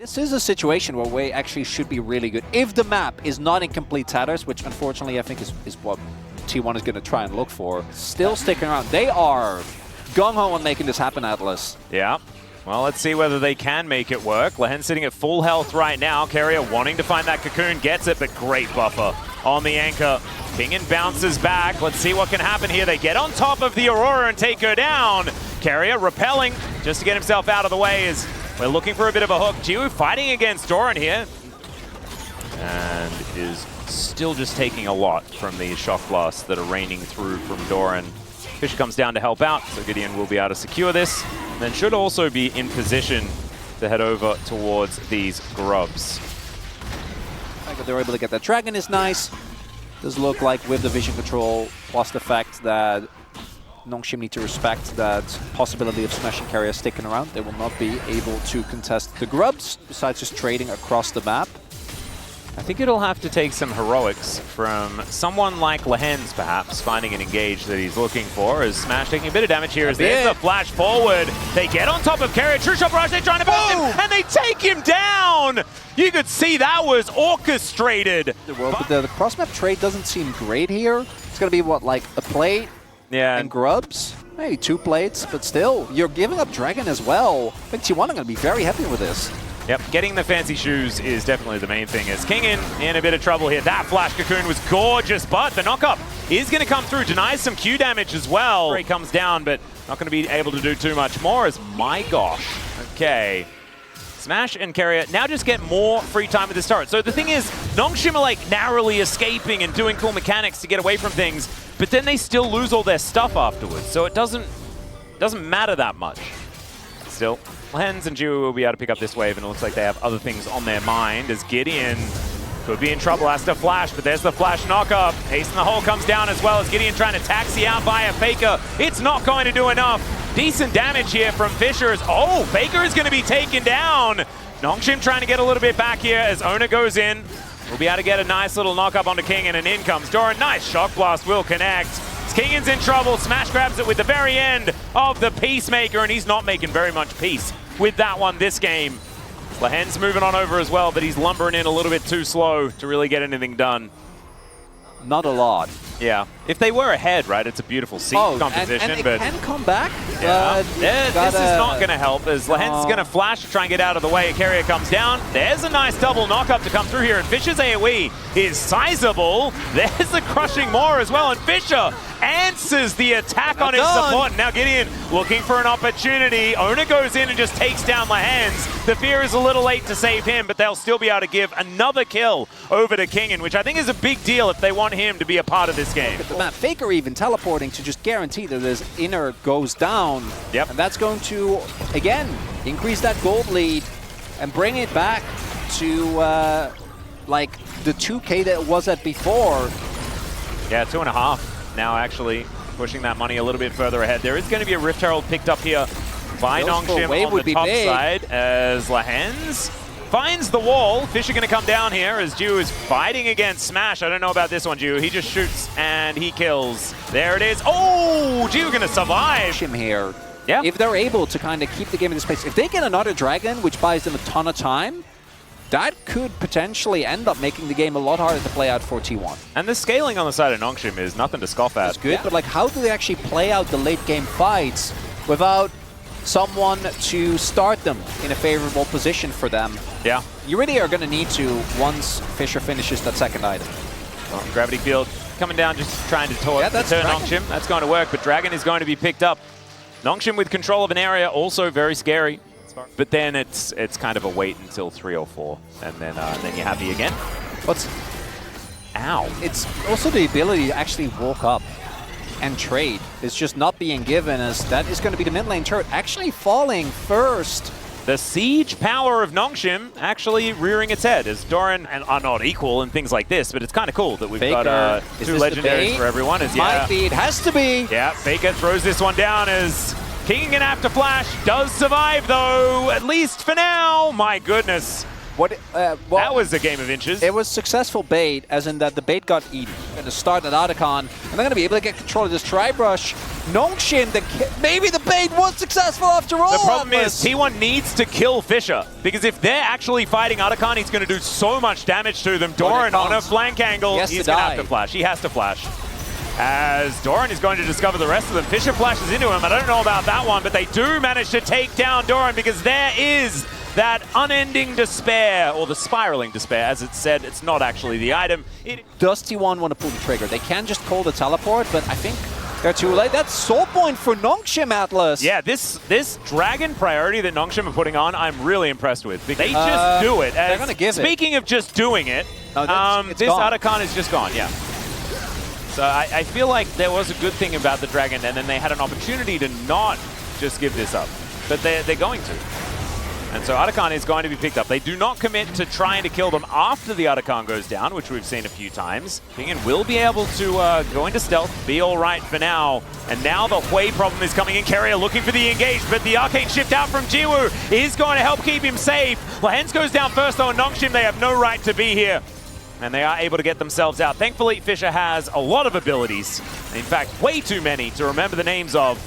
This is a situation where we actually should be really good. If the map is not in complete tatters, which unfortunately I think is what T1 is going to try and look for, still sticking around. They are gung-ho on making this happen, Atlas. Yeah. Well, let's see whether they can make it work. Lehen sitting at full health right now. Carrier wanting to find that cocoon, gets it, but great buffer on the anchor. Kingen bounces back. Let's see what can happen here. They get on top of the Aurora and take her down. Carrier repelling just to get himself out of the way as we're looking for a bit of a hook. Jiwoo fighting against Doran here. And is still just taking a lot from the shock blasts that are raining through from Doran. Fisher comes down to help out, so Gideon will be able to secure this. And then should also be in position to head over towards these grubs. The fact that they're able to get that dragon is nice. Does look like with the vision control, plus the fact that Nongshim need to respect that possibility of smashing Carrier sticking around. They will not be able to contest the grubs, besides just trading across the map. I think it'll have to take some heroics from someone like Lehen's, perhaps, finding an engage that he's looking for. As Smash taking a bit of damage here as there's the flash forward. They get on top of Carrier. True shot barrage, they're trying to burst him, and they take him down! You could see that was orchestrated. The cross-map trade doesn't seem great here. It's going to be, what, like a plate and grubs? Maybe 2 plates, but still, you're giving up dragon as well. I think T1 are going to be very happy with this. Yep, getting the fancy shoes is definitely the main thing. As Kingen in a bit of trouble here. That flash cocoon was gorgeous, but the knockup is going to come through. Denies some Q damage as well. He comes down, but not going to be able to do too much more as, my gosh. Okay. Smash and Carrier now just get more free time at the start. So the thing is, Nongshim are like narrowly escaping and doing cool mechanics to get away from things, but then they still lose all their stuff afterwards. So it doesn't matter that much. Still, Lehens and Jiwoo will be able to pick up this wave, and it looks like they have other things on their mind as Gideon could be in trouble, has to flash, but there's the flash knockup. Ace in the hole comes down as well as Gideon trying to taxi out via Faker. It's not going to do enough. Decent damage here from Fishers. Oh, Faker is going to be taken down. Nongshim trying to get a little bit back here as Ona goes in. We'll be able to get a nice little knockup onto Kingen, and in comes Doran. Nice shock blast will connect. Kingen's in trouble. Smash grabs it with the very end of the Peacemaker, and he's not making very much peace with that one this game. Lehen's moving on over as well, but he's lumbering in a little bit too slow to really get anything done. Not a lot. Yeah. If they were ahead, right, it's a beautiful seat composition. And but it can come back. Yeah. This is not going to help as Lehen's going to flash to try and get out of the way. Carrier comes down. There's a nice double knockup to come through here, and Fisher's AoE is sizable. There's the crushing more as well, and Fisher answers the attack on his support. Now Gideon looking for an opportunity. Ona goes in and just takes down Lehen's. The fear is a little late to save him, but they'll still be able to give another kill over to Kingen, which I think is a big deal if they want him to be a part of this game. The map Faker even teleporting to just guarantee that this inner goes down. Yep. And that's going to, again, increase that gold lead and bring it back to like the 2K that it was at before. Yeah, 2.5 now actually pushing that money a little bit further ahead. There is going to be a Rift Herald picked up here by Nongshim on the top side as Lehen's finds the wall. Fisher going to come down here as Jiwoo is fighting against Smash. I don't know about this one, Jiwoo. He just shoots and he kills. There it is. Oh, Jiwoo going to survive. Him here. Yeah. If they're able to kind of keep the game in this place, if they get another dragon, which buys them a ton of time, that could potentially end up making the game a lot harder to play out for T1. And the scaling on the side of Nongshim is nothing to scoff at. It's good, but like, how do they actually play out the late game fights without someone to start them in a favorable position for them? Yeah. You really are going to need to once Fisher finishes that second item. Well, Gravity Field coming down, just trying to turn Nongshim. That's going to work, but Dragon is going to be picked up. Nongshim with control of an area, also very scary. But then it's kind of a wait until 3 or 4, and then you're happy again. Ow. It's also the ability to actually walk up and trade. It's just not being given, as that is going to be the mid lane turret actually falling first. The siege power of Nongshim actually rearing its head as Doran are not equal and things like this, but it's kind of cool that we've got 2 legendaries for everyone. Might be, it has to be. Yeah, Faker throws this one down as King gonna have to flash. Does survive though, at least for now. My goodness. That was a game of inches. It was successful bait, as in that the bait got eaten. Going to start at Otacon, and they're going to be able to get control of this Tri-Brush. Nongshim, maybe the bait was successful after all. The problem is T1 needs to kill Fisher, because if they're actually fighting Otacon, he's going to do so much damage to them. Doran on a flank angle, he's going to have to flash. He has to flash. As Doran is going to discover the rest of them. Fisher flashes into him. I don't know about that one, but they do manage to take down Doran, because there is that unending despair, or the spiraling despair, as it's said. It's not actually the item. Does T1 want to pull the trigger? They can just call the teleport, but I think they're too late. That's soul point for Nongshim, Atlas. Yeah, this dragon priority that Nongshim are putting on, I'm really impressed with. They just do it. They're going to give Speaking of just doing it, this Otacon is just gone, yeah. So I feel like there was a good thing about the dragon, and then they had an opportunity to not just give this up. But they're going to. And so Otacon is going to be picked up. They do not commit to trying to kill them after the Otacon goes down, which we've seen a few times. Kingen will be able to go into stealth, be all right for now. And now the Hui problem is coming in. Keria looking for the engage, but the arcane shift out from Jiwoo is going to help keep him safe. Lahens goes down first, though, and Nongshim, they have no right to be here. And they are able to get themselves out. Thankfully, Fisher has a lot of abilities. In fact, way too many to remember the names of.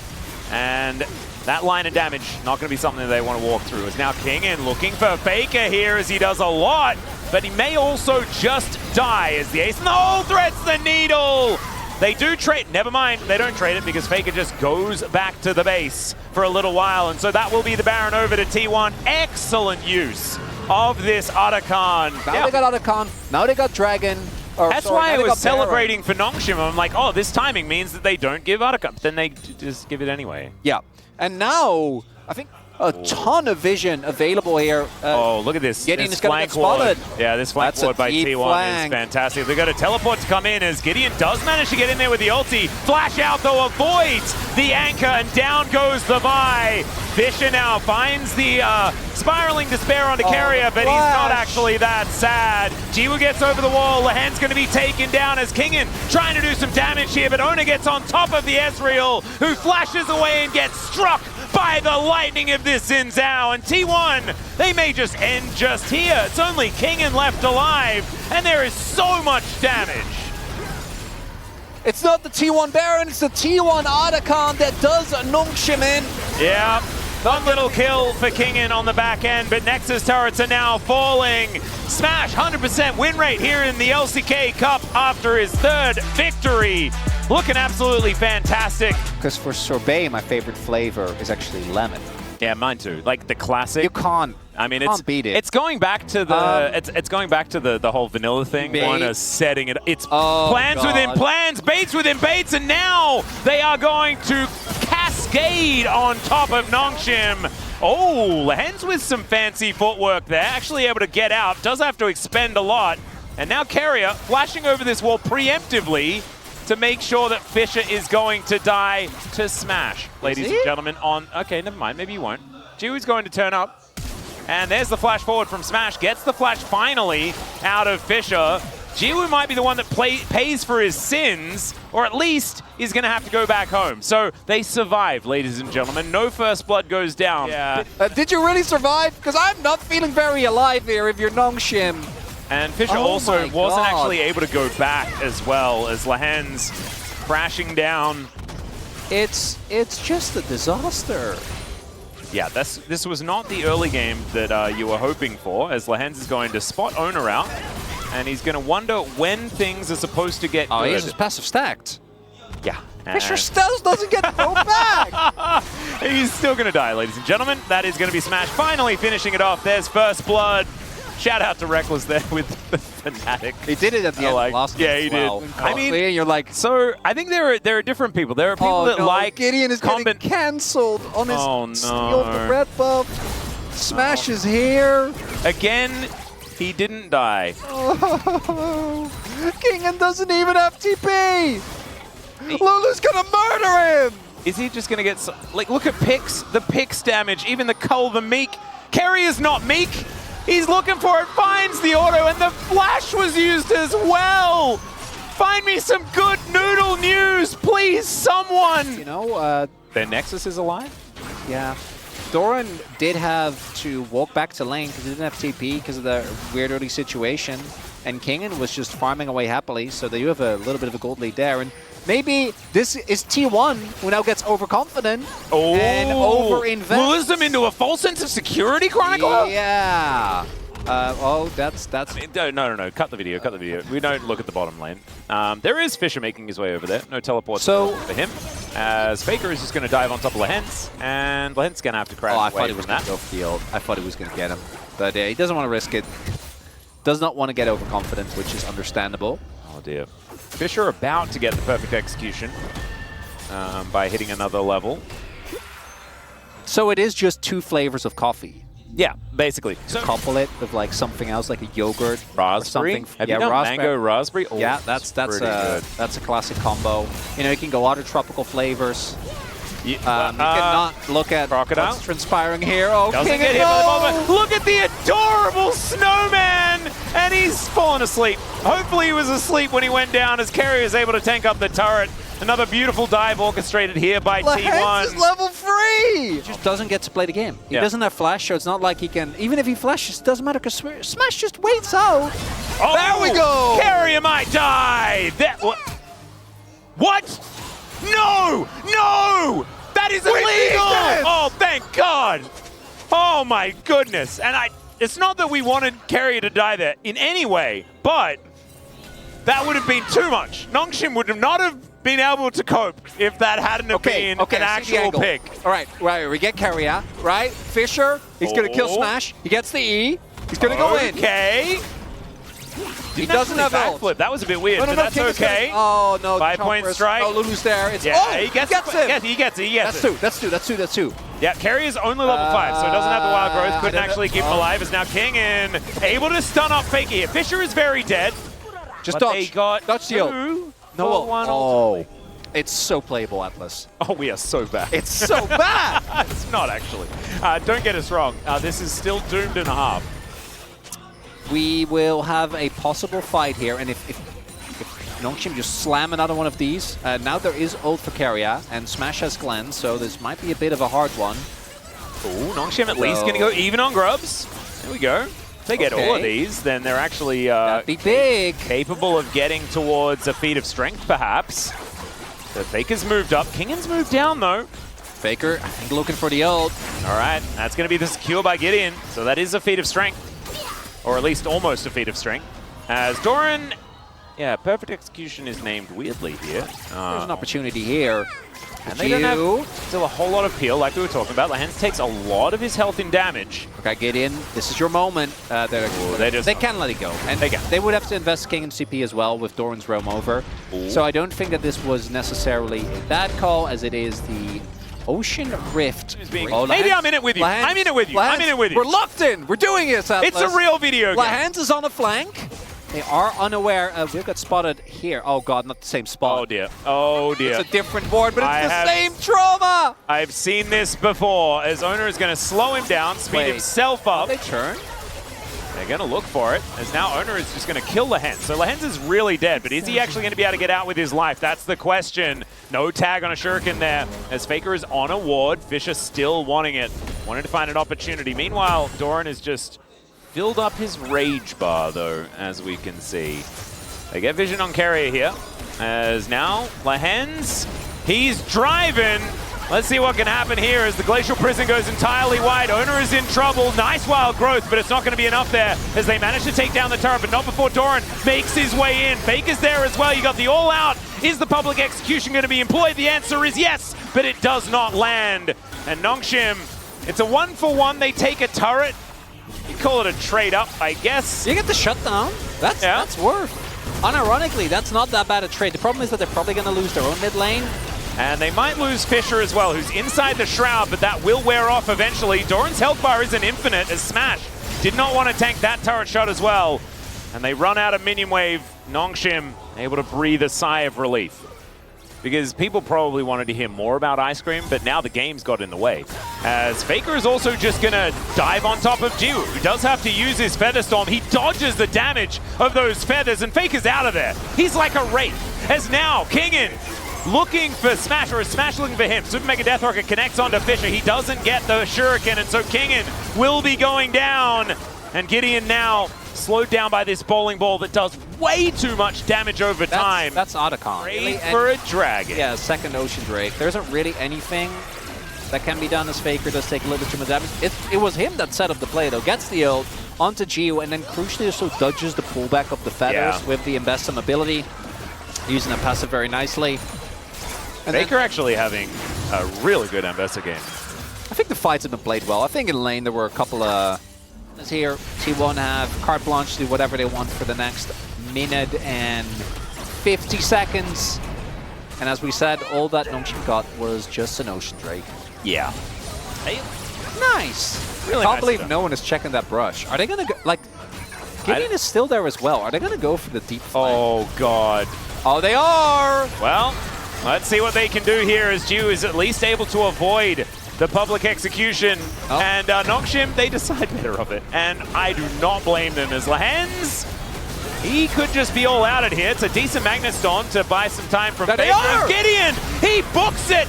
And that line of damage, not going to be something that they want to walk through. Is now Kingen looking for Faker here, as he does a lot. But he may also just die as the ace. No, threats the needle! They do trade, never mind, they don't trade it, because Faker just goes back to the base for a little while. And so that will be the Baron over to T1. Excellent use of this Otacon. Now they got Otacon, now they got Dragon. That's why I was celebrating for Nongshim. I'm like, oh, this timing means that they don't give Otacon. Then they just give it anyway. Yeah, and now I think a ton of vision available here. Oh, look at this. Gideon is going to get spotted. Yeah, this flank ward by T1 is fantastic. They've got a teleport to come in, as Gideon does manage to get in there with the ulti. Flash out, though, avoids the anchor, and down goes the buy. Fisher now finds the spiraling despair onto Keria, but he's not actually that sad. Jiwoo gets over the wall. Lahan's going to be taken down as Kingen trying to do some damage here, but Ona gets on top of the Ezreal, who flashes away and gets struck by the lightning of this Xin Zhao. And T1, they may just end just here. It's only Kingen left alive, and there is so much damage. It's not the T1 Baron, it's the T1 Otacon that does Nongshim in. Yeah, one little kill for Kingen on the back end, but Nexus turrets are now falling. Smash, 100% win rate here in the LCK Cup after his third victory. Looking absolutely fantastic. Because for sorbet, my favorite flavor is actually lemon. Yeah, mine too. Like the classic. You can't. I mean, can't beat it. It's going back to the it's going back to the whole vanilla thing. One setting it. It's plans within plans, baits within baits, and now they are going to cascade on top of Nongshim. Oh, Lahens with some fancy footwork there, actually able to get out. Does have to expend a lot, and now Keria flashing over this wall preemptively to make sure that Fisher is going to die to Smash. Ladies and gentlemen, okay, never mind, maybe you won't. Jiwoo's going to turn up. And there's the flash forward from Smash. Gets the flash finally out of Fisher. Jiwoo might be the one that pays for his sins, or at least is going to have to go back home. So they survive, ladies and gentlemen. No first blood goes down. Yeah. Did you really survive? Because I'm not feeling very alive here if you're Nongshim. And Fisher also wasn't actually able to go back as well, as Lahan's crashing down. It's just a disaster. Yeah, this was not the early game that you were hoping for, as Lahens is going to spot Owner out, and he's going to wonder when things are supposed to get good. He's just passive stacked. Yeah. Fisher still doesn't get to go back! He's still going to die, ladies and gentlemen. That is going to be Smash finally finishing it off. There's first blood. Shout out to Reckless there with the Fnatic. He did it at the end of last game. Yeah, he did. I mean, you're like, so I think there are different people. There are people that like Gideon is getting cancelled on his steal the red buff. Smash is here. Again, he didn't die. Oh, Kingen doesn't even have TP. Lulu's gonna murder him. Is he just gonna get like? Look at Pix, the Pix damage, even the Cull, the Meek. Keria is not meek. He's looking for it, finds the auto, and the flash was used as well. Find me some good noodle news, please, someone. You know, their Nexus is alive? Yeah. Doran did have to walk back to lane because he didn't have TP because of the weird early situation. And Kingen was just farming away happily, so they do have a little bit of a gold lead there. And maybe this is T1 who now gets overconfident and overinvests. Lures them into a false sense of security, Chronicle? Yeah. That's... I mean, no. Cut the video, cut the video. We don't look at the bottom lane. There is Fisher making his way over there. No teleport for him. As Faker is just going to dive on top of Lehens, and Lehens going to have to crash away. I thought he was going to go field. I thought he was going to get him. But he doesn't want to risk it. Does not want to get overconfident, which is understandable. Oh dear. Fisher about to get the perfect execution by hitting another level. So it is just 2 flavors of coffee. Yeah, basically. So couple it with like something else, like a yogurt, raspberry. Or something. Have you done mango raspberry? Oh, yeah, that's a classic combo. You know, you can go other tropical flavors. You cannot look at crocodile what's transpiring here. Oh, doesn't get hit by the ball. Look at the adorable snowman, and he's fallen asleep. Hopefully he was asleep when he went down, as Kerry is able to tank up the turret. Another beautiful dive orchestrated here by T1. Is level 3! He just doesn't get to play the game. He doesn't have flash, so it's not like he can... Even if he flashes, it doesn't matter, because Smash just waits out. Oh, there we go! Kerry might die! What? No! No! That is illegal! Oh, thank God! Oh my goodness! And it's not that we wanted Kerry to die there in any way, but that would have been too much. Nongshim would not have been able to cope if that hadn't have been an actual pick. All right, we get Kerry out, right? Fisher, he's going to kill Smash. He gets the E. He's going to go in. Okay. He doesn't have backflip. That was a bit weird, but that's okay. Oh, no. 5-point strike. Oh, Lulu's there. It's, he gets it. He gets it. That's two. Yeah, Kerry is only level 5, so it doesn't have the wild growth. Couldn't actually keep him alive. Is now Kingen able to stun up Faker here. Fisher is very dead. Just dodge. Dodge the ult. No. It's so playable, Atlas. Oh, we are so bad. It's so bad. It's not actually. Don't get us wrong. This is still doomed and a half. We will have a possible fight here, and if Nongshim just slam another one of these, now there is ult for Keria, and Smash has Glenn, so this might be a bit of a hard one. Ooh, Nongshim at least going to go even on grubs. There we go. If they get all of these, then they're actually that'd be big. Capable of getting towards a feat of strength, perhaps. So Faker's moved up. Kingen's moved down, though. Faker, I think, looking for the ult. All right, that's going to be the secure by Gideon, so that is a feat of strength. Or at least almost a feat of strength. As Doran, perfect execution is named weirdly here. There's an opportunity here. And they don't have still a whole lot of peel, like we were talking about. Lehens takes a lot of his health in damage. Okay, get in. This is your moment. They can let it go. And they would have to invest King and CP as well with Doran's roam over. Ooh. So I don't think that this was necessarily a bad call, as it is the Ocean Rift. Maybe I'm in it with you. I'm in it with you. I'm in it with you. We're locked in. We're doing it, Atlas. It's a real video game. Lehens is on a flank. They are unaware. We've got spotted here. Oh, God, not the same spot. Oh, dear. Oh, dear. It's a different board, but it's the same trauma. I've seen this before, as Owner is going to slow him down, speed himself up. They turn. They're going to look for it, as now Owner is just going to kill Lehens. So Lehens is really dead, but is he actually going to be able to get out with his life? That's the question. No tag on a shuriken there, as Faker is on a ward. Fisher still wanting it, wanting to find an opportunity. Meanwhile, Doran is just filled up his rage bar, though, as we can see. They get vision on Carrier here, as now Lehens, he's driving. Let's see what can happen here as the Glacial Prison goes entirely wide. Owner is in trouble. Nice wild growth, but it's not going to be enough there as they manage to take down the turret, but not before Doran makes his way in. Faker's there as well. You got the all-out. Is the public execution going to be employed? The answer is yes, but it does not land. And Nongshim, it's a 1-for-1. They take a turret. You call it a trade-up, I guess. You get the shutdown. That's worth. Unironically, that's not that bad a trade. The problem is that they're probably going to lose their own mid lane. And they might lose Fisher as well, who's inside the Shroud, but that will wear off eventually. Doran's health bar isn't infinite, as Smash did not want to tank that turret shot as well. And they run out of minion wave. Nongshim able to breathe a sigh of relief. Because people probably wanted to hear more about Ice Cream, but now the game's got in the way. As Faker is also just going to dive on top of Jiu, who does have to use his Feather Storm. He dodges the damage of those feathers, and Faker's out of there. He's like a wraith. As now, Kingen looking for Smash, or is Smash looking for him? Super Mega Death Rocket connects onto Fisher. He doesn't get the Shuriken, and so Kingen will be going down. And Gideon now slowed down by this bowling ball that does way too much damage over time. That's Otacon. Great for a dragon. Yeah, second Ocean Drake. There isn't really anything that can be done as Faker does take a little bit too much damage. It was him that set up the play though. Gets the ult onto Gio and then crucially also dodges the pullback of the feathers with the Investum ability. Using the passive very nicely. And Faker actually having a really good Ambessa game. I think the fights have been played well. I think in lane there were a couple of... Here, T1 have carte blanche to do whatever they want for the next minute and 50 seconds. And as we said, all that Nongshim got was just an Ocean Drake. Yeah. Nice. Really Can't nice believe no one is checking that brush. Are they going to go... Like, Gideon is still there as well. Are they going to go for the deep flame? Oh, God. Oh, they are! Well, let's see what they can do here as Ju is at least able to avoid the public execution. Oh. And Nongshim, they decide better of it. And I do not blame them as Lahens. He could just be all out at here. It's a decent Magnet Storm to buy some time from Faker. Gideon, he books it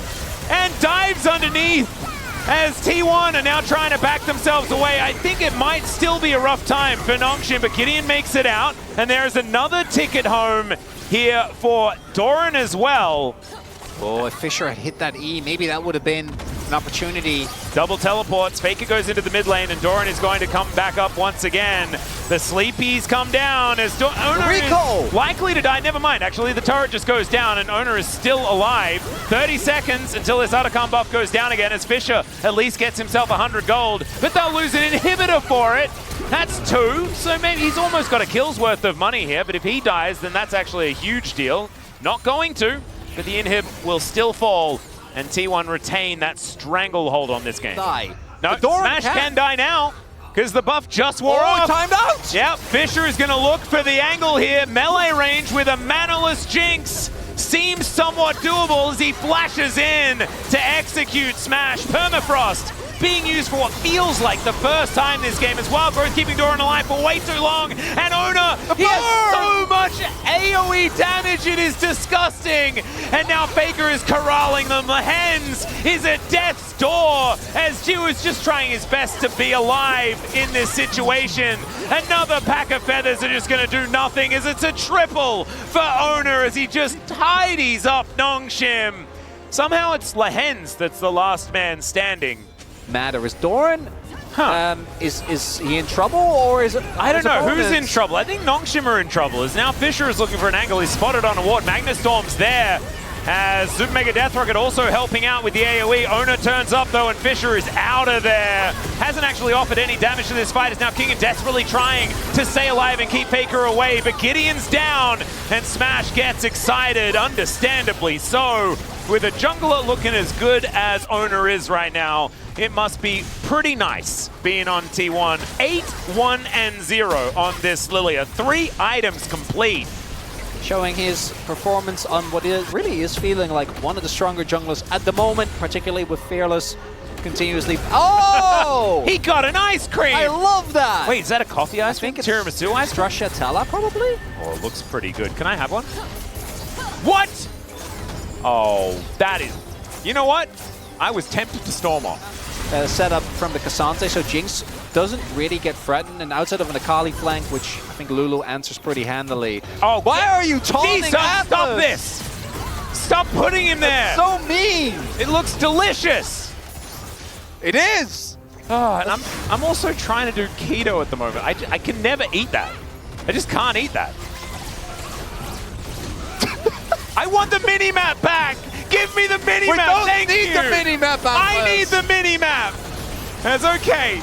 and dives underneath as T1 are now trying to back themselves away. I think it might still be a rough time for Nongshim, but Gideon makes it out. And there's another ticket home here for Doran as well. Oh, if Fisher had hit that E, maybe that would have been an opportunity. Double teleports. Faker goes into the mid lane, and Doran is going to come back up once again. The Sleepies come down as Owner is likely to die. Never mind. Actually, the turret just goes down, and Owner is still alive. 30 seconds until this Otacon buff goes down again, as Fisher at least gets himself 100 gold. But they'll lose an inhibitor for it. That's 2, so maybe he's almost got a kill's worth of money here, but if he dies, then that's actually a huge deal. Not going to, but the inhib will still fall, and T1 retain that stranglehold on this game. Die. No, Smash can die now, because the buff just wore off. Timed out! Yep, Fisher is going to look for the angle here. Melee range with a manaless Jinx seems somewhat doable as he flashes in to execute Smash. Permafrost being used for what feels like the first time this game as well. Growth keeping Doran alive for way too long. And Owner, he has so much AoE damage, it is disgusting. And now Faker is corralling them. Lahens is at death's door as Ju is just trying his best to be alive in this situation. Another pack of feathers are just going to do nothing as it's a triple for Owner as he just tidies up Nongshim. Somehow it's Lahens that's the last man standing. Matter. Is Doran, is he in trouble, or is it... I don't know. Who's in trouble? I think Nongshim are in trouble, as now Fisher is looking for an angle. He's spotted on a ward. Magnastorm's there, as Super Mega Death Rocket also helping out with the AoE. Owner turns up, though, and Fisher is out of there. Hasn't actually offered any damage to this fight, as now Kingen desperately trying to stay alive and keep Faker away, but Gideon's down, and Smash gets excited, understandably so. With a jungler looking as good as Owner is right now, it must be pretty nice being on T1. 8-1-0 on this Lilia. 3 items complete. Showing his performance on what it really is feeling like one of the stronger junglers at the moment, particularly with Fearless continuously. Oh! He got an ice cream! I love that! Wait, is that a coffee ice cream? Tiramisu ice cream? Stracciatella, probably? Oh, it looks pretty good. Can I have one? What? Oh, that is... You know what? I was tempted to storm off. Set up from the Cassante, so Jinx doesn't really get threatened, and outside of an Akali flank, which I think Lulu answers pretty handily. Oh, why are you taunting Atlas? Stop this! Stop putting him there! That's so mean! It looks delicious! It is! Oh, and I'm also trying to do keto at the moment. I can never eat that. I just can't eat that. I want the mini-map back! Give me the mini-map, thank you! We don't need the mini-map, Atlas. I need the mini-map! That's okay.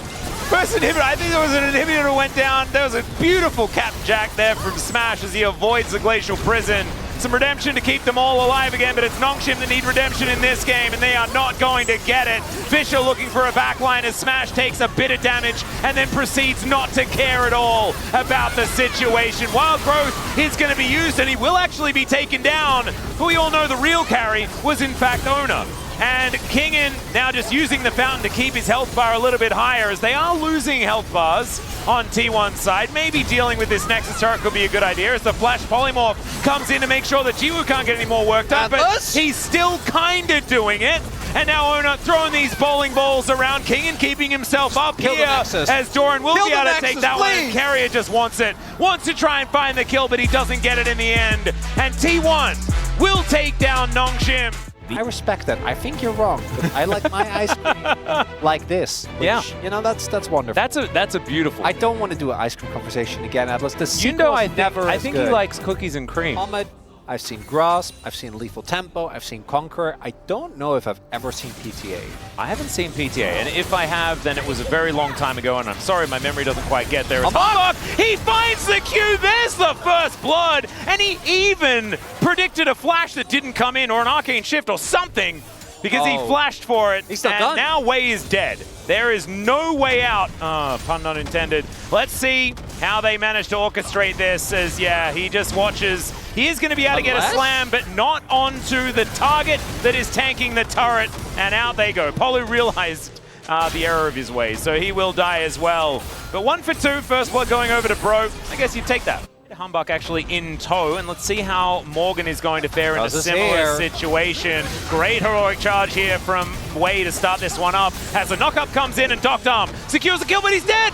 First inhibitor, I think there was an inhibitor that went down. There was a beautiful Captain Jack there from Smash as he avoids the Glacial Prison. Some redemption to keep them all alive again, but it's Nongshim that need redemption in this game, and they are not going to get it. Fisher looking for a backline as Smash takes a bit of damage and then proceeds not to care at all about the situation. Wild Growth is going to be used, and he will actually be taken down. But we all know the real carry was in fact Owner. And Kingin now just using the fountain to keep his health bar a little bit higher as they are losing health bars on T1's side. Maybe dealing with this Nexus turret could be a good idea as the Flash Polymorph comes in to make sure that Jiwoo can't get any more work done, but he's still kind of doing it. And now Ona throwing these bowling balls around. Kingin keeping himself up here as Doran will be able to take that one. And Carrier just wants to try and find the kill, but he doesn't get it in the end. And T1 will take down Nongshim. I respect that. I think you're wrong, but I like my ice cream like this. Which, yeah, you know, that's wonderful. That's a beautiful. I don't want to do an ice cream conversation again, Atlas. The I think he likes cookies and cream. Ahmed, I've seen Grasp, I've seen Lethal Tempo, I've seen Conqueror. I don't know if I've ever seen PTA. I haven't seen PTA, and if I have, then it was a very long time ago, and I'm sorry my memory doesn't quite get there. He finds the Q, there's the first blood, and he even predicted a flash that didn't come in, or an arcane shift, or something, because he flashed for it, He's not and done. now Wei is dead. There is no way out. Pun not intended. Let's see how they manage to orchestrate this as, yeah, he just watches. He is going to be able to get a slam, but not onto the target that is tanking the turret. And out they go. Polu realized the error of his ways, so he will die as well. But 1 for 2, first blood going over to Bro. I guess you'd take that. Humbug actually in tow, and let's see how Morgan is going to fare in a similar situation. Great heroic charge here from Wei to start this one up. As the knockup comes in and Docked Arm secures the kill, but he's dead!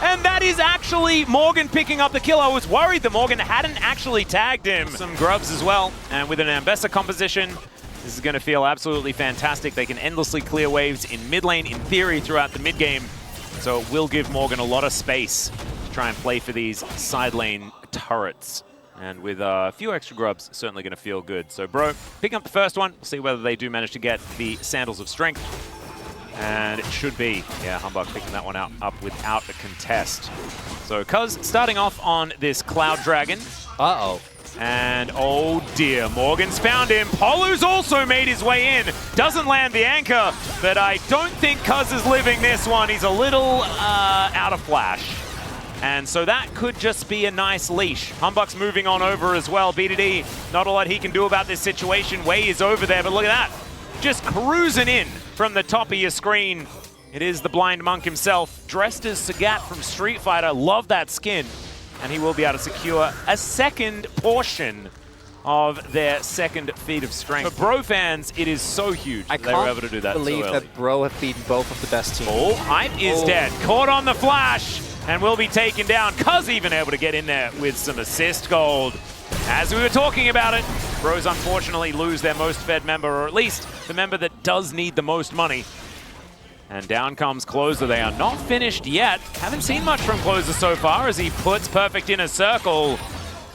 And that is actually Morgan picking up the kill. I was worried that Morgan hadn't actually tagged him. Some grubs as well, and with an Ambessa composition, this is going to feel absolutely fantastic. They can endlessly clear waves in mid lane, in theory, throughout the mid game. So it will give Morgan a lot of space to try and play for these side lane turrets. And with a few extra grubs, certainly going to feel good. So Bro, picking up the first one. We'll see whether they do manage to get the Sandals of Strength. And it should be, yeah, Humbug picking that one up without a contest. So Cuz starting off on this Cloud Dragon. Uh-oh. And oh dear, Morgan's found him. Polu's also made his way in. Doesn't land the anchor, but I don't think Cuz is living this one. He's a little out of flash. And so that could just be a nice leash. Humbug's moving on over as well. BDD, not a lot he can do about this situation. Wei is over there, but look at that. Just cruising in from the top of your screen. It is the Blind Monk himself, dressed as Sagat from Street Fighter. Love that skin. And he will be able to secure a second portion of their second feat of strength. For Bro fans, it is so huge that they were able to do that so early. I can't believe that Bro have beaten both of the best teams. Oh, Hype is dead. Caught on the flash and will be taken down. Cuz even able to get in there with some assist gold. As we were talking about it, Bros unfortunately lose their most fed member, or at least the member that does need the most money. And down comes Closer. They are not finished yet. Haven't seen much from Closer so far as he puts Perfect in a circle.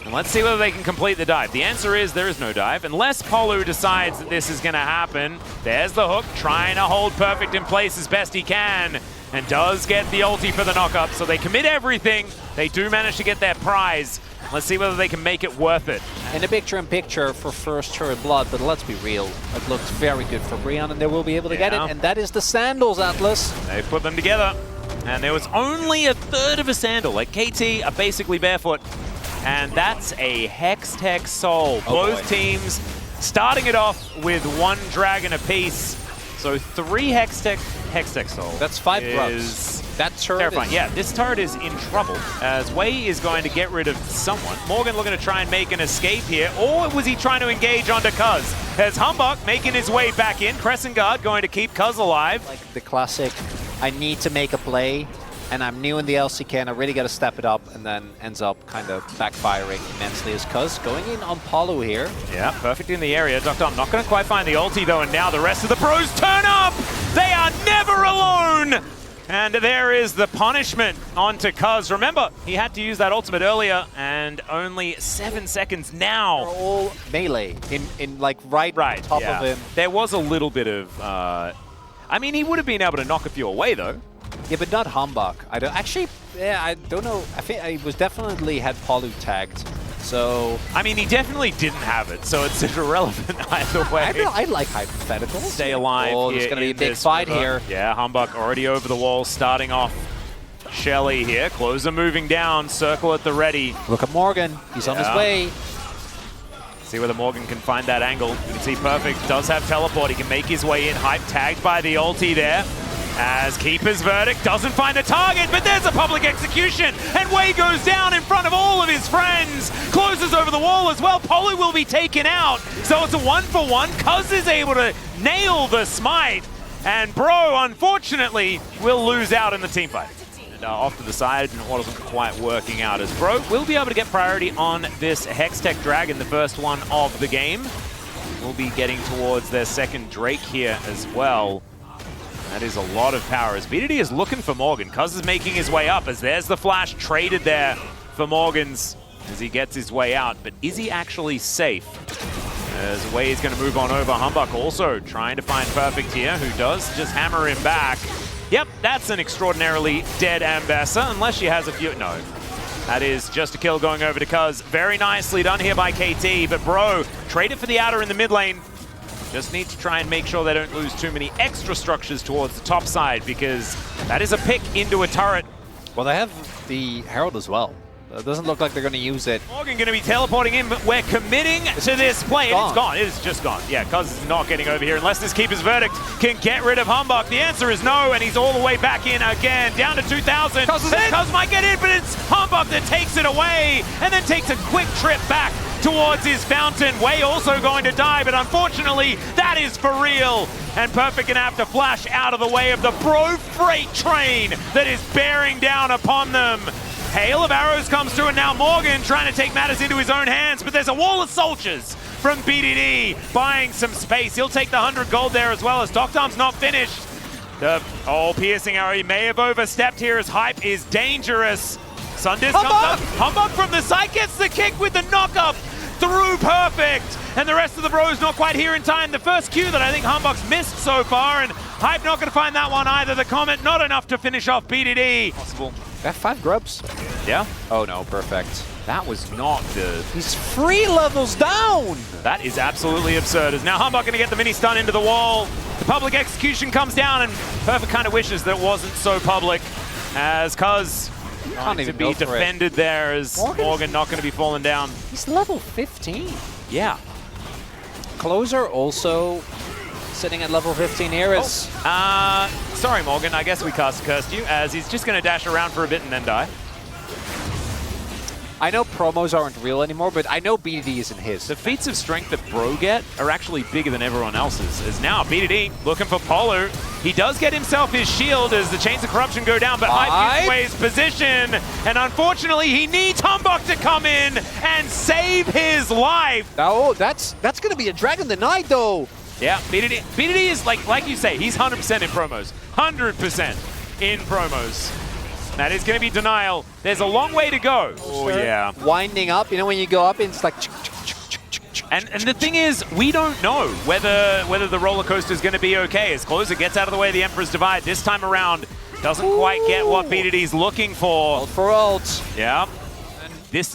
And let's see whether they can complete the dive. The answer is there is no dive, unless Polu decides that this is going to happen. There's the hook, trying to hold Perfect in place as best he can, and does get the ulti for the knockup. So they commit everything. They do manage to get their prize. Let's see whether they can make it worth it. In the picture-in-picture for first turret blood, but let's be real, it looks very good for Brion, and they will be able to get it, and that is the Sandals, Atlas. They put them together, and there was only a third of a sandal. Like KT are basically barefoot, and that's a Hextech Soul. Both teams starting it off with 1 dragon apiece. So 3 Hextech Soul. That's 5 grubs. That turret terrifying. Yeah, this turret is in trouble as Wei is going to get rid of someone. Morgan looking to try and make an escape here, or was he trying to engage onto Cuz? As Humbug making his way back in, Crescent Guard going to keep Cuz alive. Like the classic, I need to make a play, and I'm new in the LCK, and I really got to step it up, and then ends up kind of backfiring immensely as Cuz going in on Polu here. Yeah, perfect in the area. Docked Arm not going to quite find the ulti though, and now the rest of the pros turn up! They are never alone! And there is the punishment onto Cuz. Remember, he had to use that ultimate earlier, and only 7 seconds now. They're all melee, in like right top of him. There was a little bit of, I mean, he would have been able to knock a few away though. Yeah, but not Humbug. I don't actually. Yeah, I don't know. I think I was definitely had Polu tagged. So I mean, he definitely didn't have it, so it's irrelevant either way. I like hypotheticals. Stay alive. Oh, there's going to be a big fight here. Yeah, Humbug already over the wall, starting off. Shelly here, Closer moving down, circle at the ready. Look at Morgan. He's on his way. See whether Morgan can find that angle. You can see Perfect does have teleport. He can make his way in. Hype tagged by the ulti there. As Keeper's Verdict doesn't find the target, but there's a public execution, and Wei goes down in front of all of his friends. Closes over the wall as well. Polu will be taken out, so it's a 1-for-1. Cuz is able to nail the smite, and Bro, unfortunately, will lose out in the team fight. And off to the side, and it wasn't quite working out, as Bro will be able to get priority on this Hextech Dragon, the first one of the game. We'll be getting towards their second Drake here as well. That is a lot of power as BDD is looking for Morgan. Cuz is making his way up as there's the flash traded there for Morgan's as he gets his way out. But is he actually safe? As Wei is going to move on over. Humbug also trying to find Perfect here, who does just hammer him back. Yep, that's an extraordinarily dead Ambassador, unless she has a few. No. That is just a kill going over to Cuz. Very nicely done here by KT, but Bro, trade it for the outer in the mid lane. Just need to try and make sure they don't lose too many extra structures towards the top side, because that is a pick into a turret. Well, they have the Herald as well. It doesn't look like they're going to use it. Morgan going to be teleporting in, but we're committing to this play. It's gone. It is just gone. Yeah, Cuz is not getting over here unless this Keeper's Verdict can get rid of Humbug. The answer is no, and he's all the way back in again, down to 2,000. Cuz might get in, but it's Humbug that takes it away, and then takes a quick trip back towards his fountain. Wei also going to die, but unfortunately, that is for real. And Perfect gonna have to flash out of the way of the Bro freight train that is bearing down upon them. Hail of arrows comes through, and now Morgan trying to take matters into his own hands, but there's a wall of soldiers from BDD buying some space. He'll take the 100 gold there as well, as Doctor's not finished. The piercing arrow, he may have overstepped here as Hype is dangerous. Sundis comes up. Humbug from the side gets the kick with the knock-up through Perfect. And the rest of the Bros not quite here in time. The first Q that I think Humbug's missed so far, and Hype not going to find that one either. The Comet not enough to finish off BDD. Possible. Got 5 grubs. Yeah. Oh no, Perfect. That was not the... He's 3 levels down! That is absolutely absurd. As now Humbug going to get the mini stun into the wall. The public execution comes down, and Perfect kind of wishes that it wasn't so public, as Cuz can't even be defended there, as Morgan not going to be falling down. He's level 15. Yeah. Closer also sitting at level 15 here is... sorry Morgan, I guess we cursed you, as he's just going to dash around for a bit and then die. I know promos aren't real anymore, but I know BDD isn't his. The feats of strength that Bro get are actually bigger than everyone else's. As now BDD looking for Polu. He does get himself his shield as the Chains of Corruption go down, but Hype gives away his position. And unfortunately, he needs Humbug to come in and save his life. Oh, that's going to be a Dragon the Night, though. Yeah, BDD is, like you say, he's 100% in promos. 100% in promos. That is going to be denial. There's a long way to go. Oh, yeah. Winding up, you know, when you go up, it's like... And the thing is, we don't know whether the roller coaster is going to be okay. As Closer gets out of the way of the Emperor's Divide, this time around, doesn't quite get what BDD's looking for. Ult for ult. Yeah.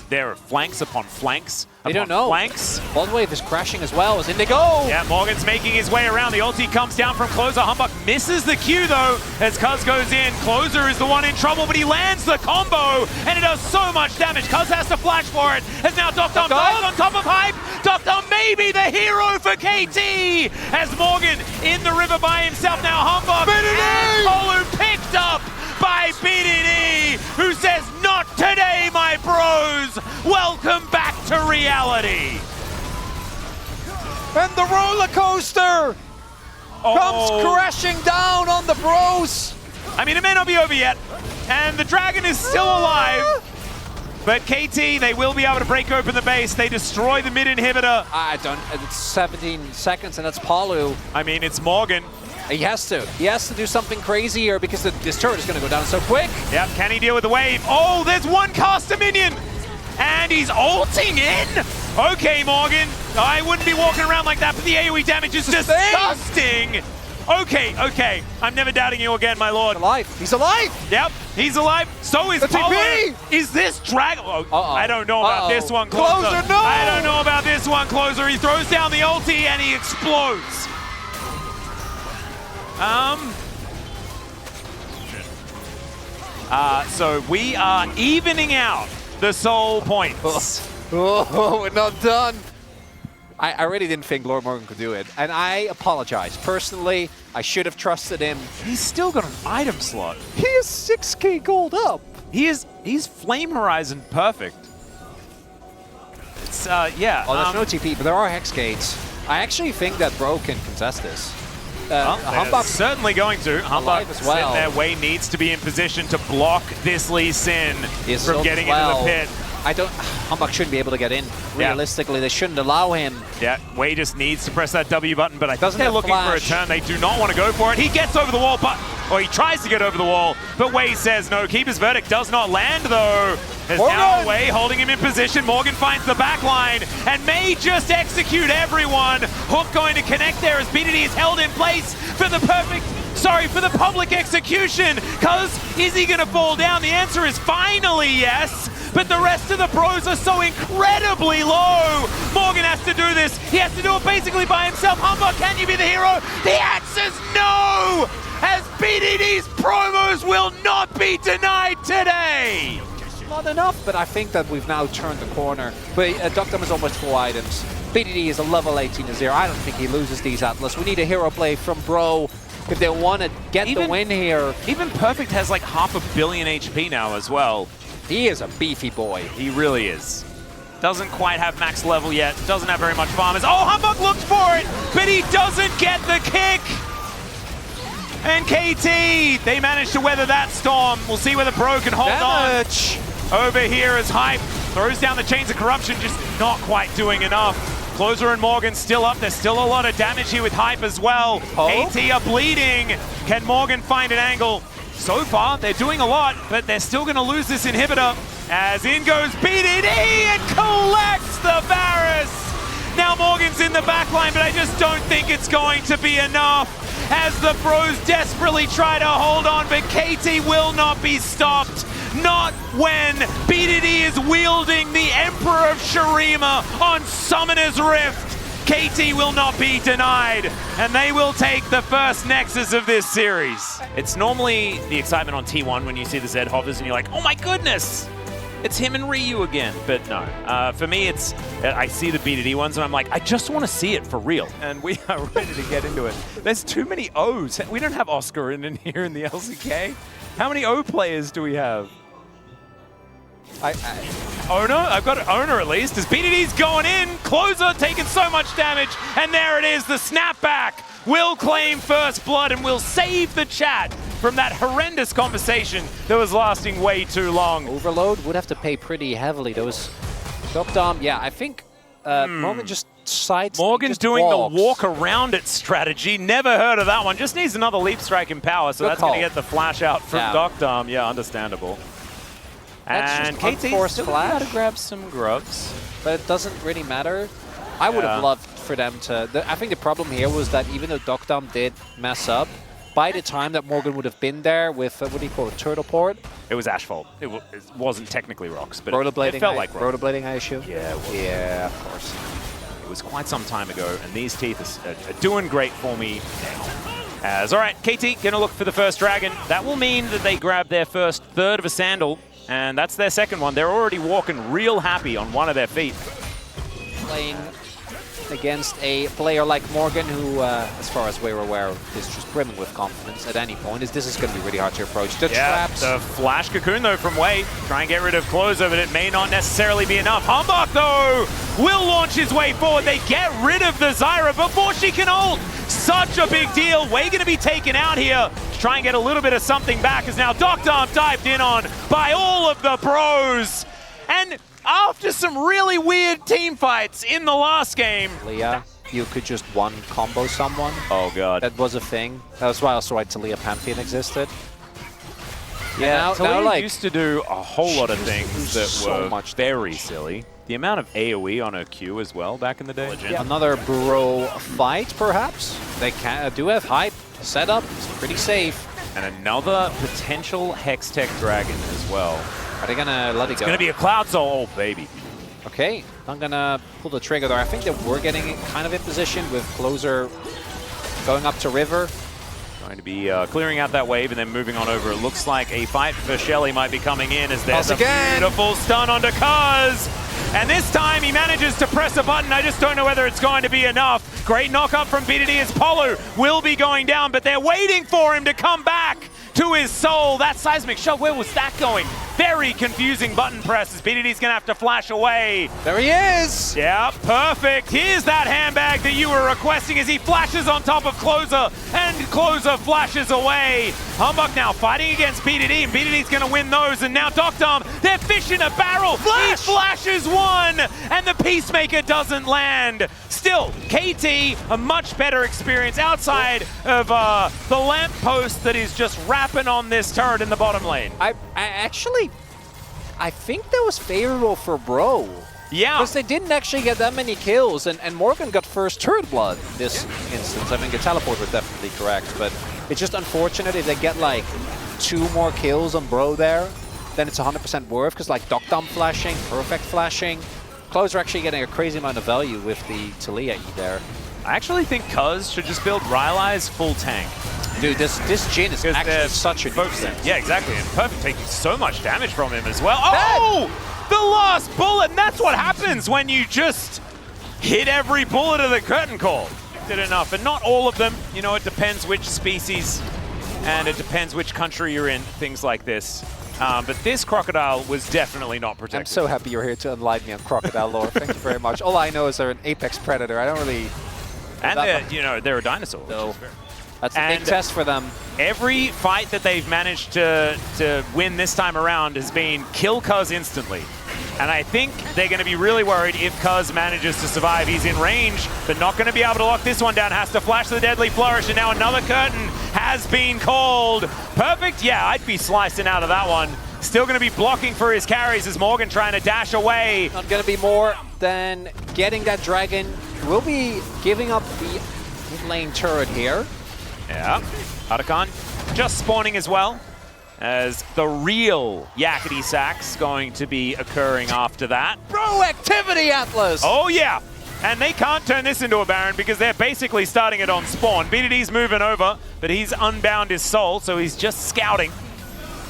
There are flanks upon flanks. They don't know. Flanks. Bald Wave is crashing as well as Indigo. Yeah, Morgan's making his way around. The ulti comes down from Closer. Humbug misses the Q though as Cuz goes in. Closer is the one in trouble, but he lands the combo and it does so much damage. Cuz has to flash for it as now Doctor dies on top of Hype. Doctor may be the hero for KT as Morgan in the river by himself. Now Humbug and Polu picked up by BDD, who says, "Not today, my bros. Welcome back to reality." And the roller coaster comes crashing down on the Bros. I mean, it may not be over yet, and the Dragon is still alive. But KT, they will be able to break open the base. They destroy the mid inhibitor. It's 17 seconds, and that's Polu. I mean, it's Morgan. He has to. He has to do something crazy here because this turret is going to go down so quick. Yep, can he deal with the wave? Oh, there's one caster minion! And he's ulting in! Okay, Morgan. I wouldn't be walking around like that, but the AoE damage is disgusting! Okay. I'm never doubting you again, my lord. He's alive. He's alive! Yep, he's alive. So is Polu. Is this Dragon? I don't know about this one, Closer. No! I don't know about this one, Closer. He throws down the ulti and he explodes. So we are evening out the soul points. Oh, we're not done. I really didn't think Lord Morgan could do it. And I apologize. Personally, I should have trusted him. He's still got an item slot. He is 6k gold up. He's Flame Horizon perfect. It's, yeah. Oh, there's no TP, but there are Hex Gates. I actually think that Bro can contest this. Humbug's certainly going to. Humbug as well. their way needs to be in position to block this Lee Sin from getting into the pit. Humbug shouldn't be able to get in. Realistically, they shouldn't allow him. Yeah, Wei just needs to press that W button, but I think they're looking for a turn. They do not want to go for it. He gets over the wall, or he tries to get over the wall, but Wei says no. Keeper's verdict does not land, though. There's now Wei holding him in position. Morgan finds the back line and may just execute everyone. Hook going to connect there as BDD is held in place for the for the public execution. Because is he going to fall down? The answer is finally yes. But the rest of the pros are so incredibly low. Morgan has to do this. He has to do it basically by himself. Humbug, can you be the hero? The answer's no! As BDD's promos will not be denied today. Not enough, but I think that we've now turned the corner. But Doctum is almost 4 items. BDD is a level 18-0. I don't think he loses these Atlas. We need a hero play from Bro if they want to get the win here. Even Perfect has like 500 million HP now as well. He is a beefy boy. He really is. Doesn't quite have max level yet. Doesn't have very much farmers. Oh, Humbug looked for it, but he doesn't get the kick. And KT, they managed to weather that storm. We'll see whether Bro can hold on. Over here as Hype throws down the chains of corruption, just not quite doing enough. Closer and Morgan still up. There's still a lot of damage here with Hype as well. KT are bleeding. Can Morgan find an angle? So far, they're doing a lot, but they're still going to lose this inhibitor. As in goes BDD and collects the Varus. Now Morgan's in the backline, but I just don't think it's going to be enough. As the Bros desperately try to hold on, but KT will not be stopped. Not when BDD is wielding the Emperor of Shurima on Summoner's Rift. KT will not be denied, and they will take the first Nexus of this series. It's normally the excitement on T1 when you see the Zed hovers and you're like, oh my goodness, it's him and Ryu again. But no, for me, it's I see the BDD ones and I'm like, I just want to see it for real. And we are ready to get into it. There's too many O's. We don't have Oscar in here in the LCK. How many O players do we have? Owner? I've got an Owner at least, as BDD's going in. Closer taking so much damage, and there it is, the snapback will claim first blood and will save the chat from that horrendous conversation that was lasting way too long. Overload would have to pay pretty heavily. Those Doctom, yeah, I think Morgan just sides. Morgan's doing the walk around it strategy. Never heard of that one. Just needs another leap strike in power, so that's going to get the flash out from Doctom. Yeah, understandable. And KT's still got to grab some grubs. But it doesn't really matter. I would have loved for them to... I think the problem here was that even though Doctom did mess up, by the time that Morgan would have been there with, what do you call it, Turtle Port? It was Asphalt. It wasn't technically rocks, but it felt like rocks. Rollerblading, I assume? Yeah, it was. Yeah, of course. It was quite some time ago, and these teeth are doing great for me now. All right, KT going to look for the first dragon. That will mean that they grab their first third of a sandal. And that's their second one. They're already walking real happy on one of their feet. Playing against a player like Morgan, who, as far as we're aware, is just brimming with confidence at any point. This is going to be really hard to approach. The traps. The flash cocoon, though, from Wei. Try and get rid of Closer, but it may not necessarily be enough. Humbug, though, will launch his way forward. They get rid of the Zyra before she can ult. Such a big deal. Wei going to be taken out here to try and get a little bit of something back, as now Doctom dived in on by all of the pros. And after some really weird team fights in the last game. Leah, you could just one combo someone. Oh god. That was a thing. That's why also why Talia Pantheon existed. Yeah, Talia used to do a whole lot of things that were very silly. The amount of AoE on her Q as well back in the day. Yeah. Another Bro fight, perhaps. They do have Hype set up. It's pretty safe. And another potential Hextech Dragon as well. Are they going to let it go? It's going to be a Cloud Soul, oh, baby. Okay, I'm going to pull the trigger there. I think that we're getting kind of in position with Closer going up to River. Going to be clearing out that wave and then moving on over. It looks like a fight for Shelly might be coming in as there's a beautiful stun onto Kuz. And this time he manages to press a button. I just don't know whether it's going to be enough. Great knock up from BDD as Polo will be going down, but they're waiting for him to come back to his soul. That seismic shot, where was that going? Very confusing button press as BDD's gonna have to flash away. There he is! Yeah, perfect. Here's that handbag that you were requesting as he flashes on top of Closer, and Closer flashes away. Humbug now fighting against BDD, and BDD's gonna win those, and now Doctom, they're fish in a barrel. Flash! He flashes one, and the Peacemaker doesn't land. Still, KT, a much better experience outside of the lamppost that is just wrapping on this turret in the bottom lane. I think that was favorable for Bro. Yeah. Because they didn't actually get that many kills, and Morgan got first turret blood this instance. I think a teleport was definitely correct, but it's just unfortunate if they get like 2 more kills on Bro there, then it's 100% worth, because like Doctom flashing, perfect flashing. Closer actually getting a crazy amount of value with the Talia E there. I actually think Cuz should just build Rylai's full tank. Dude, this Jhin is actually such a nuisance. Yeah, exactly. And Perfect taking so much damage from him as well. Oh! The last bullet! And that's what happens when you just hit every bullet of the curtain call. Did enough. And not all of them. You know, it depends which species and it depends which country you're in. Things like this. But this Crocodile was definitely not protected. I'm so happy you're here to enlighten me on Crocodile lore. Thank you very much. All I know is they're an apex predator. I don't really... And they're a dinosaur. So that's a big test for them. Every fight that they've managed to win this time around has been kill Cuz instantly. And I think they're going to be really worried if Cuz manages to survive. He's in range, but not going to be able to lock this one down. Has to flash the Deadly Flourish, and now another curtain has been called. Perfect, yeah, I'd be slicing out of that one. Still going to be blocking for his carries as Morgan trying to dash away. Not going to be more than getting that dragon. We'll be giving up the lane turret here. Yeah, Atakan just spawning as well, as the real Yakety Sack's going to be occurring after that. Bro activity, Atlas! Oh yeah, and they can't turn this into a Baron because they're basically starting it on spawn. BDD's moving over, but he's unbound his soul, so he's just scouting.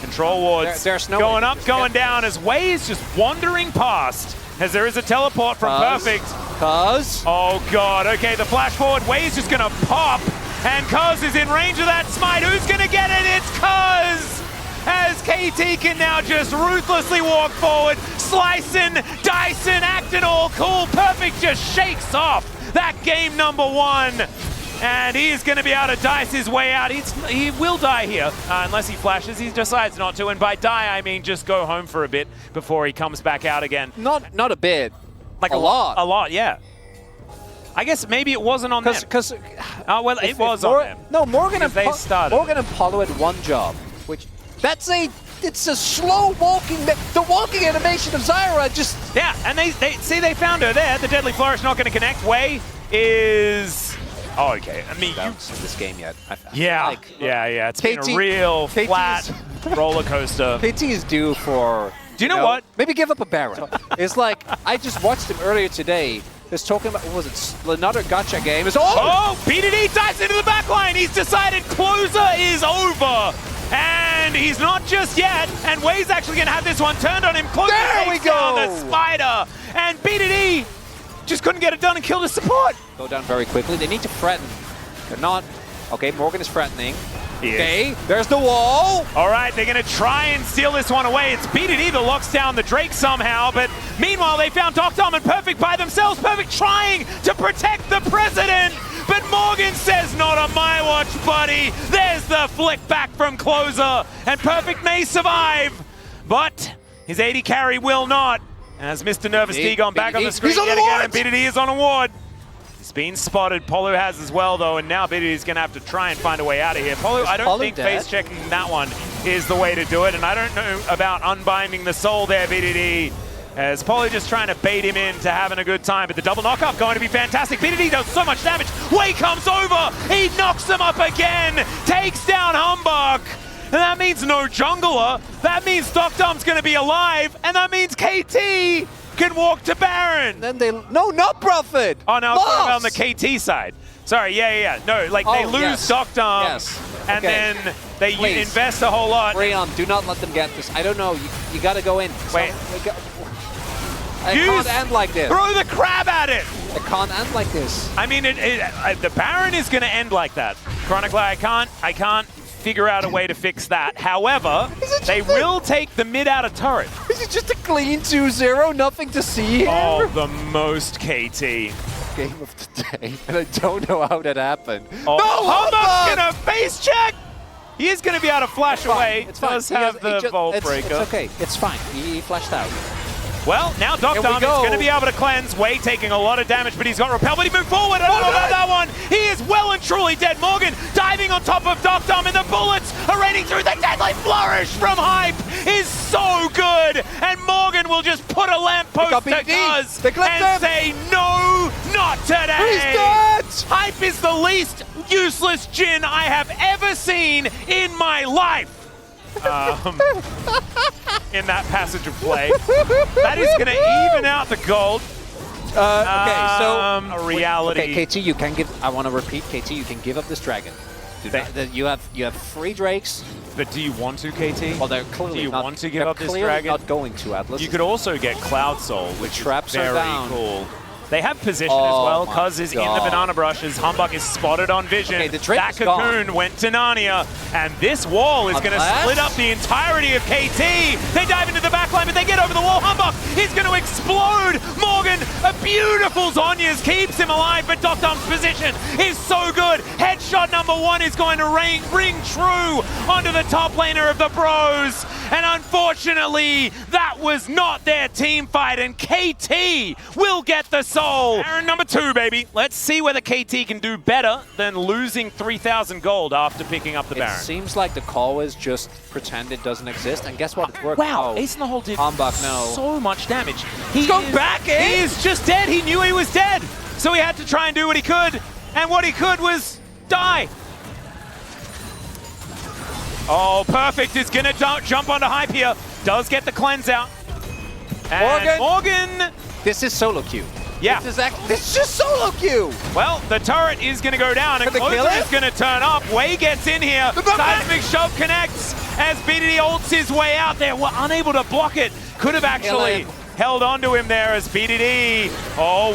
Control wards going up, going down, as Wei is just wandering past, as there is a teleport from Perfect. Cuz? Oh god, okay, the flash forward, Wei is just gonna pop, and Cuz is in range of that smite. Who's gonna get it? It's Cuz! As KT can now just ruthlessly walk forward, slicing, dicing, acting all cool. Perfect just shakes off that game number 1. And he is going to be able to dice his way out. He will die here, unless he flashes. He decides not to, and by die, I mean just go home for a bit before he comes back out again. Not a bit. Like a lot. A lot, yeah. I guess maybe it wasn't on them. Well, it was on them. No, Morgan and Polo had one job, which it's a slow walking. The walking animation of Zyra just. Yeah, and they they found her there. The Deadly Flourish not going to connect. Wei is. Oh, okay. I mean, in this game yet. Yeah. It's been a real flat roller coaster. KT is due for. Do you know what? Maybe give up a Baron. It's like I just watched him earlier today. Just talking about, what was it? Another gacha game. Oh, BDD dives into the backline. He's decided Closer is over. And he's not just yet. And Wei's actually going to have this one turned on him. Closer takes down the Spider. And BDD just couldn't get it done and killed his support. Go down very quickly. They need to threaten. They're not. Okay, Morgan is threatening. Okay, there's the wall. All right, they're going to try and steal this one away. It's BDD that locks down the Drake somehow, but meanwhile, they found Doctom and Perfect by themselves. Perfect trying to protect the president, but Morgan says, not on my watch, buddy. There's the flick back from Closer, and Perfect may survive, but his AD carry will not. As Mr. Nervous D gone back on the screen yet again, and BDD is on a ward. He's been spotted. Polo has as well, though, and now BDD is going to have to try and find a way out of here. Polo, I don't think face checking that one is the way to do it, and I don't know about unbinding the soul there, BDD. As Polo just trying to bait him into having a good time, but the double knock-up going to be fantastic. BDD does so much damage. Wei comes over. He knocks him up again. Takes down Humbug. And that means no jungler. That means Doctom's going to be alive. And that means KT can walk to Baron. Then they... No, not Prophet. Oh, no, on the KT side. Sorry, yeah. No, like they lose Doctom. And then they invest a whole lot. Brion, do not let them get this. I don't know. You got to go in. Wait. can't end like this. Throw the crab at it! It can't end like this. I mean, the Baron is going to end like that. Chronicler, I can't figure out a way to fix that. However, they will take the mid out of turret. Is it just a clean 2-0? Nothing to see here? Oh, the most KT. Game of the day, and I don't know how that happened. Oh, no, Humbug's gonna face check! He is gonna be able to flash away. It's fine. Does have the Vault Breaker. It's okay. It's fine. He flashed out. Well, now Doctom is going to be able to cleanse. Wei taking a lot of damage, but he's got repel, but he moved forward. I don't know about that one. He is well and truly dead. Morgan diving on top of Doctom, and the bullets are raining through. The deadly flourish from Hype is so good. And Morgan will just put a lamppost to Cuz and say, no, not today. He's dead. Hype is the least useless Jhin I have ever seen in my life. In that passage of play. That is going to even out the gold. Okay, so a reality. Okay, KT, you can give. I want to repeat, KT, you can give up this dragon. You have 3 Drakes. But do you want to, KT? Well, they're clearly do you not, want to give up this dragon? Not going to, Atlas. You could also get Cloud Soul, which traps is very are down. Cool. They have position as well. Cuz is in the banana brush as Humbug is spotted on vision. Okay, the Drake that cocoon went to Narnia, and this wall is going to split up the entirety of KT. They dive into the backline, but they get over the wall. Humbug is going to explode. Morgan, a beautiful Zhonya's keeps him alive, but Doctom's position is so good. Headshot number 1 is going to ring true onto the top laner of the Bros, and unfortunately, that was not their team fight, and KT will get the soul. Baron number 2, baby. Let's see whether KT can do better than losing 3,000 gold after picking up the Baron. It seems like the call was just pretend it doesn't exist, and guess what? It worked. Wow, Ace in the Hole did so much damage. He's going back in? He is just dead. He knew he was dead. So he had to try and do what he could, and what he could was die. Oh, Perfect is going to jump onto Hype here. Does get the cleanse out. And Morgan. This is solo queue. Yeah. This is just solo queue. Well, the turret is going to go down, and Closer is going to turn up. Wei gets in here. Seismic Shove connects as BDD ults his way out there. We're unable to block it. Could have actually held onto him there as BDD.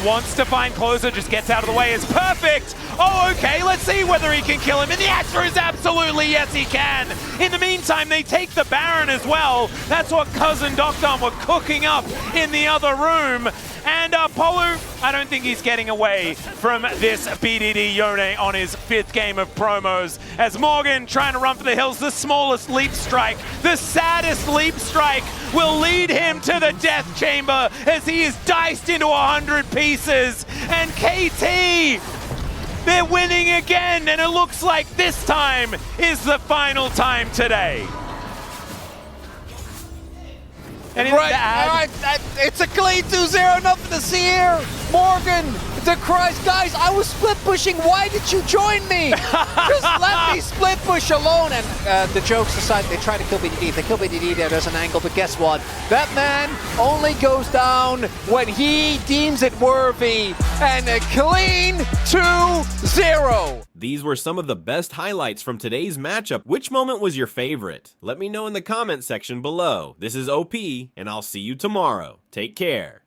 Wants to find Closer, just gets out of the way. Is Perfect. Okay, let's see whether he can kill him. And the answer is absolutely yes, he can. In the meantime, they take the Baron as well. That's what Cousin Doctom were cooking up in the other room. And Polu, I don't think he's getting away from this BDD Yone on his 5th game of promos. As Morgan trying to run for the hills, the smallest leap strike, the saddest leap strike will lead him to the death chamber as he is diced into 100 pieces. And KT, they're winning again, and it looks like this time is the final time today. Right, it's a clean 2-0, nothing to see here. Morgan, the Christ, guys, I was split pushing. Why did you join me? Just let me split push alone. And the jokes aside, they try to kill BDD. They kill BDD, there's an angle, but guess what? That man only goes down when he deems it worthy. And a clean 2-0. These were some of the best highlights from today's matchup. Which moment was your favorite? Let me know in the comment section below. This is OP, and I'll see you tomorrow. Take care.